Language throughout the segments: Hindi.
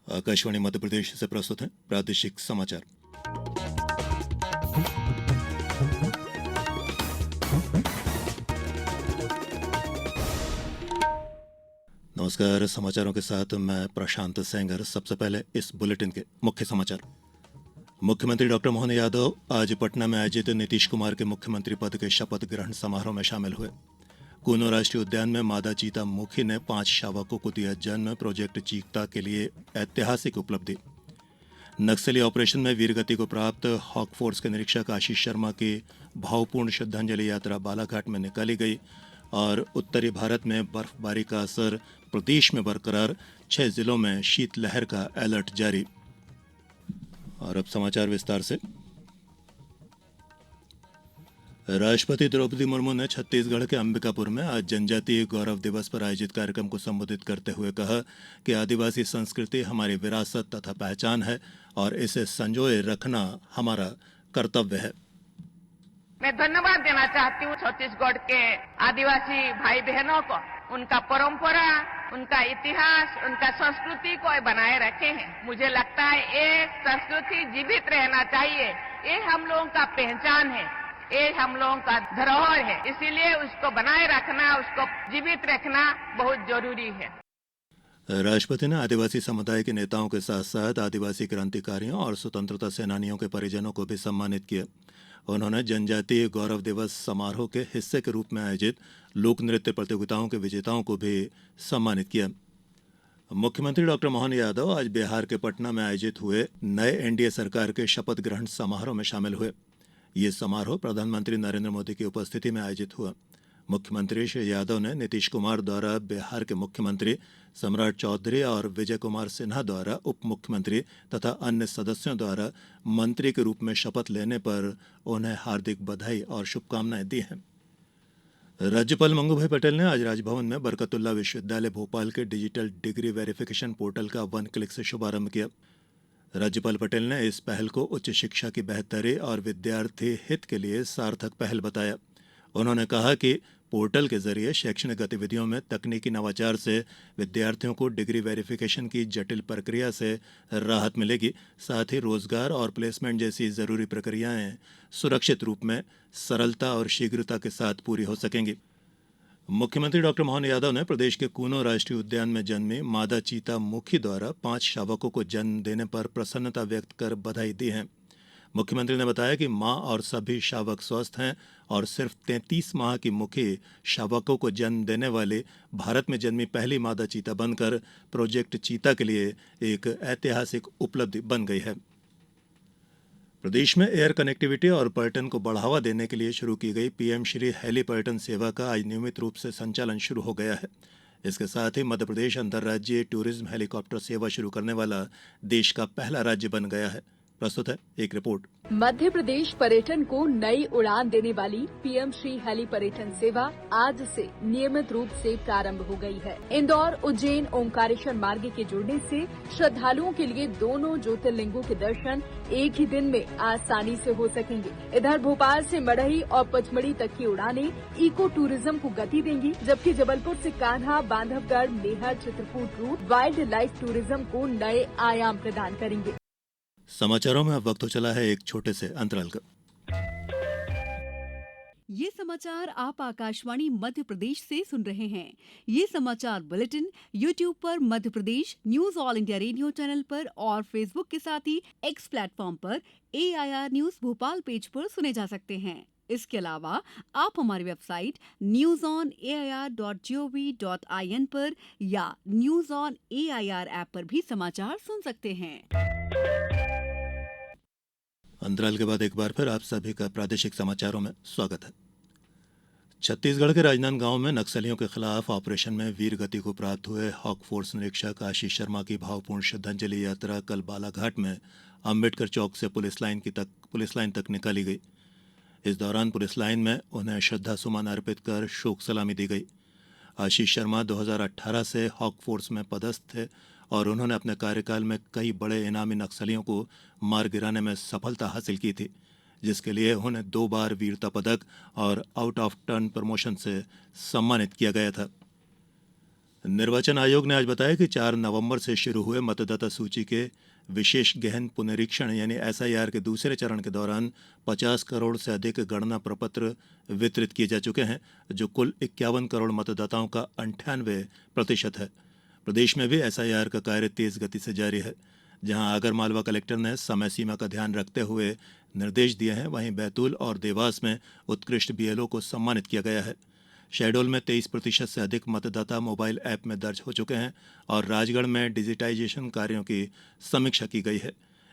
आकाशवाणी मध्य प्रदेश से प्रस्तुत है प्रादेशिक समाचार। नमस्कार, समाचारों के साथ मैं प्रशांत सेंगर। सबसे पहले इस बुलेटिन के मुख्य समाचार। मुख्यमंत्री डॉक्टर मोहन यादव आज पटना में आयोजित नीतीश कुमार के मुख्यमंत्री पद के शपथ ग्रहण समारोह में शामिल हुए। कूनो राष्ट्रीय उद्यान में मादा चीता मुखी ने 5 शावकों को दिया जन्म। प्रोजेक्ट चीता के लिए ऐतिहासिक उपलब्धि। नक्सली ऑपरेशन में वीरगति को प्राप्त हॉक फोर्स के निरीक्षक आशीष शर्मा की भावपूर्ण श्रद्धांजलि यात्रा बालाघाट में निकाली गई। और उत्तरी भारत में बर्फबारी का असर, प्रदेश में बरकरार, 6 जिलों में शीतलहर का अलर्ट जारी। और अब समाचार विस्तार से। राष्ट्रपति द्रौपदी मुर्मू ने छत्तीसगढ़ के अंबिकापुर में आज जनजातीय गौरव दिवस पर आयोजित कार्यक्रम को संबोधित करते हुए कहा कि आदिवासी संस्कृति हमारी विरासत तथा पहचान है और इसे संजोए रखना हमारा कर्तव्य है। मैं धन्यवाद देना चाहती हूँ छत्तीसगढ़ के आदिवासी भाई बहनों को। उनका परंपरा, उनका इतिहास, उनका संस्कृति को बनाए रखे हैं। मुझे लगता है ये संस्कृति जीवित रहना चाहिए। ये हम लोगों का पहचान है, ये हम लोगों का धरोहर है। इसीलिए उसको बनाए रखना, उसको जीवित रखना बहुत जरूरी है। राष्ट्रपति ने आदिवासी समुदाय के नेताओं के साथ साथ आदिवासी क्रांतिकारियों और स्वतंत्रता सेनानियों के परिजनों को भी सम्मानित किया। उन्होंने जनजातीय गौरव दिवस समारोह के हिस्से के रूप में आयोजित लोक नृत्य प्रतियोगिताओं के विजेताओं को भी सम्मानित किया। मुख्यमंत्री डॉक्टर मोहन यादव आज बिहार के पटना में आयोजित हुए नए एनडीए सरकार के शपथ ग्रहण समारोह में शामिल हुए। ये समारोह प्रधानमंत्री नरेंद्र मोदी की उपस्थिति में आयोजित हुआ। मुख्यमंत्री श्री यादव ने नीतीश कुमार द्वारा बिहार के मुख्यमंत्री, सम्राट चौधरी और विजय कुमार सिन्हा द्वारा उप मुख्यमंत्री तथा अन्य सदस्यों द्वारा मंत्री के रूप में शपथ लेने पर उन्हें हार्दिक बधाई और शुभकामनाएं दी हैं। राज्यपाल मंगूभाई पटेल ने आज राजभवन में बरकतुल्लाह विश्वविद्यालय भोपाल के डिजिटल डिग्री वेरिफिकेशन पोर्टल का 1 क्लिक से शुभारंभ किया। राज्यपाल पटेल ने इस पहल को उच्च शिक्षा की बेहतरी और विद्यार्थी हित के लिए सार्थक पहल बताया। उन्होंने कहा कि पोर्टल के जरिए शैक्षणिक गतिविधियों में तकनीकी नवाचार से विद्यार्थियों को डिग्री वेरिफिकेशन की जटिल प्रक्रिया से राहत मिलेगी। साथ ही रोजगार और प्लेसमेंट जैसी जरूरी प्रक्रियाएं सुरक्षित रूप में, सरलता और शीघ्रता के साथ पूरी हो सकेंगी। मुख्यमंत्री डॉक्टर मोहन यादव ने प्रदेश के कूनो राष्ट्रीय उद्यान में जन्मी मादा चीता मुखी द्वारा 5 शावकों को जन्म देने पर प्रसन्नता व्यक्त कर बधाई दी है। मुख्यमंत्री ने बताया कि मां और सभी शावक स्वस्थ हैं और सिर्फ 33 माह की मुखी शावकों को जन्म देने वाली भारत में जन्मी पहली मादा चीता बनकर प्रोजेक्ट चीता के लिए एक ऐतिहासिक उपलब्धि बन गई है। प्रदेश में एयर कनेक्टिविटी और पर्यटन को बढ़ावा देने के लिए शुरू की गई पीएम श्री हेली पर्यटन सेवा का आज नियमित रूप से संचालन शुरू हो गया है। इसके साथ ही मध्य प्रदेश अंतर्राज्यीय टूरिज्म हेलीकॉप्टर सेवा शुरू करने वाला देश का पहला राज्य बन गया है। प्रस्तुत है एक रिपोर्ट। मध्य प्रदेश पर्यटन को नई उड़ान देने वाली पीएम श्री हेली पर्यटन सेवा आज से नियमित रूप से प्रारंभ हो गई है। इंदौर, उज्जैन, ओंकारेश्वर मार्ग के जुड़ने से श्रद्धालुओं के लिए दोनों ज्योतिर्लिंगों के दर्शन एक ही दिन में आसानी से हो सकेंगे। इधर भोपाल से मढ़ई और पचमढ़ी तक की उड़ानें इको टूरिज्म को गति देंगी, जबकि जबलपुर से Kanha, Bandhavgarh, Maihar, Chitrakoot route wildlife tourism को नए आयाम प्रदान करेंगे। समाचारों में अब वक्त हो चला है एक छोटे से अंतराल का। ये समाचार आप आकाशवाणी मध्य प्रदेश से सुन रहे हैं। ये समाचार बुलेटिन YouTube पर Madhya Pradesh news all India radio channel पर और फेसबुक के साथ ही एक्स प्लेटफॉर्म पर AIR न्यूज भोपाल पेज पर सुने जा सकते हैं। इसके अलावा आप हमारी वेबसाइट newsonair.gov.in पर या न्यूज ऑन AIR ऐप पर भी समाचार सुन सकते हैं। अंतराल के बाद एक बार फिर आप सभी का प्रादेशिक समाचारों में स्वागत है। छत्तीसगढ़ के राजनांदगांव में नक्सलियों के खिलाफ ऑपरेशन में वीर गति को प्राप्त हुए हॉक फोर्स निरीक्षक आशीष शर्मा की भावपूर्ण श्रद्धांजलि यात्रा कल बालाघाट में अंबेडकर चौक से पुलिस लाइन तक निकाली गई। इस दौरान पुलिस लाइन में उन्हें श्रद्धा सुमन अर्पित कर शोक सलामी दी गई। आशीष शर्मा 2018 से हॉक फोर्स में पदस्थ थे और उन्होंने अपने कार्यकाल में कई बड़े इनामी नक्सलियों को मार गिराने में सफलता हासिल की थी, जिसके लिए उन्हें 2 बार वीरता पदक और आउट ऑफ टर्न प्रमोशन से सम्मानित किया गया था। निर्वाचन आयोग ने आज बताया कि 4 नवंबर से शुरू हुए मतदाता सूची के विशेष गहन पुनरीक्षण यानी एसआईआर के दूसरे चरण के दौरान 50 करोड़ से अधिक गणना प्रपत्र वितरित किए जा चुके हैं, जो कुल 51 करोड़ मतदाताओं का 98% है। प्रदेश में भी एसआईआर का कार्य तेज गति से जारी है। जहां आगरमालवा कलेक्टर ने समय सीमा का ध्यान रखते हुए निर्देश दिए हैं, वहीं बैतूल और देवास में उत्कृष्ट बीएलओ को सम्मानित किया गया है। शहडोल में 23% से अधिक मतदाता मोबाइल ऐप में दर्ज हो चुके हैं और राजगढ़ में डिजिटाइजेशन कार्यों की समीक्षा की गई है।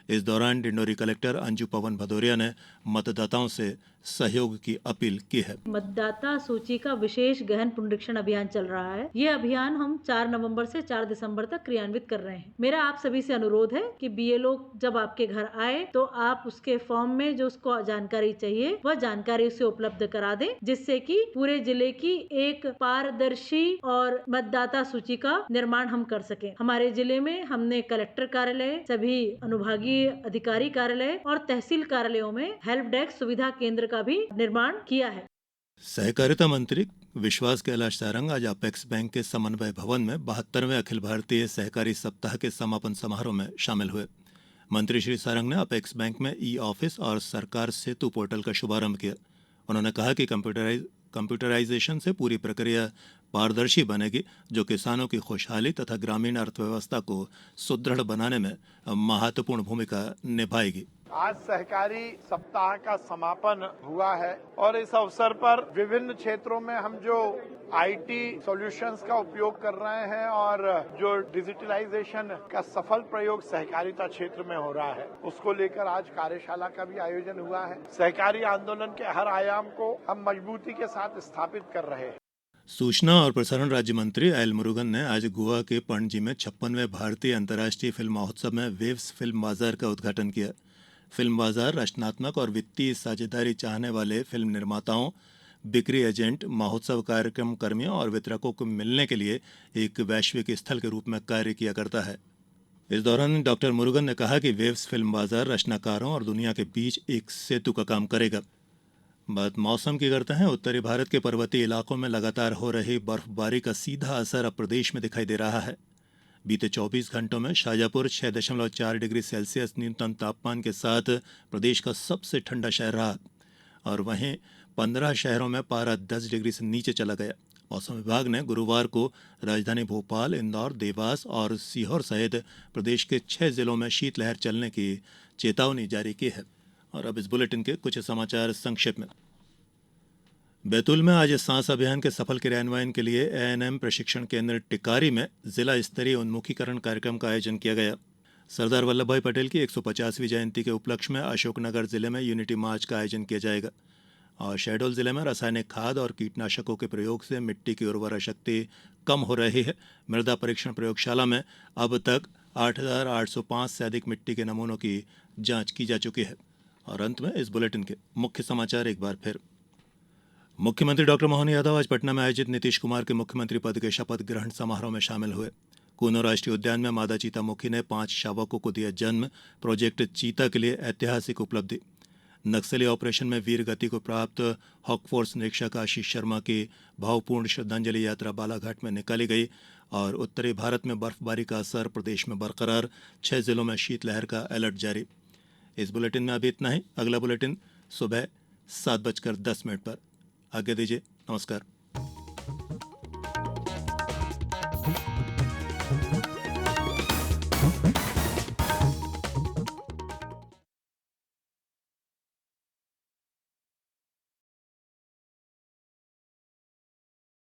इस दौरान डिंडोरी कलेक्टर अंजू पवन भदौरिया ने मतदाताओं से सहयोग की अपील की है। मतदाता सूची का विशेष गहन पुनरीक्षण अभियान चल रहा है। ये अभियान हम 4 नवंबर से 4 दिसंबर तक क्रियान्वित कर रहे हैं। मेरा आप सभी से अनुरोध है कि बीएलओ जब आपके घर आए तो आप उसके फॉर्म में जो उसको जानकारी चाहिए वह जानकारी उसे उपलब्ध करा दें, जिससे कि पूरे जिले की एक पारदर्शी और मतदाता सूची का निर्माण हम कर सकें। हमारे जिले में हमने कलेक्टर कार्यालय, सभी अनुभागीय अधिकारी कार्यालय और तहसील कार्यालयों में हेल्प डेस्क सुविधा केंद्र का भी निर्माण किया है। सहकारिता मंत्री विश्वास कैलाश सारंग आज अपेक्स बैंक के समन्वय भवन में 72वें अखिल भारतीय सहकारी सप्ताह के समापन समारोह में शामिल हुए। मंत्री श्री सारंग ने अपेक्स बैंक में ई ऑफिस और सरकार सेतु पोर्टल का शुभारंभ किया। उन्होंने कहा कि कंप्यूटराइजेशन से पूरी प्रक्रिया पारदर्शी बनेगी, जो किसानों की खुशहाली तथा ग्रामीण अर्थव्यवस्था को सुदृढ़ बनाने में महत्वपूर्ण भूमिका निभाएगी। आज सहकारी सप्ताह का समापन हुआ है और इस अवसर पर विभिन्न क्षेत्रों में हम जो आईटी सॉल्यूशंस का उपयोग कर रहे हैं और जो डिजिटलाइजेशन का सफल प्रयोग सहकारिता क्षेत्र में हो रहा है, उसको लेकर आज कार्यशाला का भी आयोजन हुआ है। सहकारी आंदोलन के हर आयाम को हम मजबूती के साथ स्थापित कर रहे हैं। सूचना और प्रसारण राज्य मंत्री एल मुरुगन ने आज गोवा के पणजी में 56वें भारतीय अंतर्राष्ट्रीय फिल्म महोत्सव में वेव्स फिल्म बाजार का उद्घाटन किया। फिल्म बाजार रचनात्मक और वित्तीय साझेदारी चाहने वाले फिल्म निर्माताओं, बिक्री एजेंट, महोत्सव कार्यक्रम कर्मियों और वितरकों को मिलने के लिए एक वैश्विक स्थल के रूप में कार्य किया करता है। इस दौरान डॉक्टर मुरुगन ने कहा कि वेव्स फिल्म बाजार रचनाकारों और दुनिया के बीच एक सेतु का काम करेगा। बात मौसम की करते हैं। उत्तरी भारत के पर्वतीय इलाकों में लगातार हो रही बर्फबारी का सीधा असर अब प्रदेश में दिखाई दे रहा है। बीते 24 घंटों में शाजापुर 6.4 डिग्री सेल्सियस न्यूनतम तापमान के साथ प्रदेश का सबसे ठंडा शहर रहा और वहीं 15 शहरों में पारा 10 डिग्री से नीचे चला गया। मौसम विभाग ने गुरुवार को राजधानी भोपाल, इंदौर, देवास और सीहोर सहित प्रदेश के 6 जिलों में शीतलहर चलने की चेतावनी जारी की है। और अब इस बुलेटिन के कुछ समाचार संक्षेप में। बैतूल में आज सांस अभियान के सफल क्रियान्वयन के लिए एएनएम प्रशिक्षण केंद्र टिकारी में जिला स्तरीय उन्मुखीकरण कार्यक्रम का आयोजन किया गया। सरदार वल्लभ भाई पटेल की 150वीं जयंती के उपलक्ष्य में अशोकनगर जिले में यूनिटी मार्च का आयोजन किया जाएगा। और शहडोल जिले में रासायनिक खाद और कीटनाशकों के प्रयोग से मिट्टी की उर्वरा शक्ति कम हो रही है। मृदा परीक्षण प्रयोगशाला में अब तक 8,805 से अधिक मिट्टी के नमूनों की जांच की जा चुकी है। और अंत में इस बुलेटिन के मुख्य समाचार एक बार फिर। मुख्यमंत्री डॉक्टर मोहन यादव आज पटना में आयोजित नीतीश कुमार के मुख्यमंत्री पद के शपथ ग्रहण समारोह में शामिल हुए। कूनो राष्ट्रीय उद्यान में मादा चीता मुखी ने 5 शावकों को दिया जन्म। प्रोजेक्ट चीता के लिए ऐतिहासिक उपलब्धि। नक्सली ऑपरेशन में वीर गति को प्राप्त हॉक फोर्स निरीक्षक आशीष शर्मा की भावपूर्ण श्रद्धांजलि यात्रा बालाघाट में निकाली गई। और उत्तरी भारत में बर्फबारी का असर प्रदेश में बरकरार। 6 जिलों में शीतलहर का अलर्ट जारी। इस बुलेटिन में अभी इतना ही। अगला बुलेटिन सुबह 7:10 पर। आज्ञा दीजिए। नमस्कार।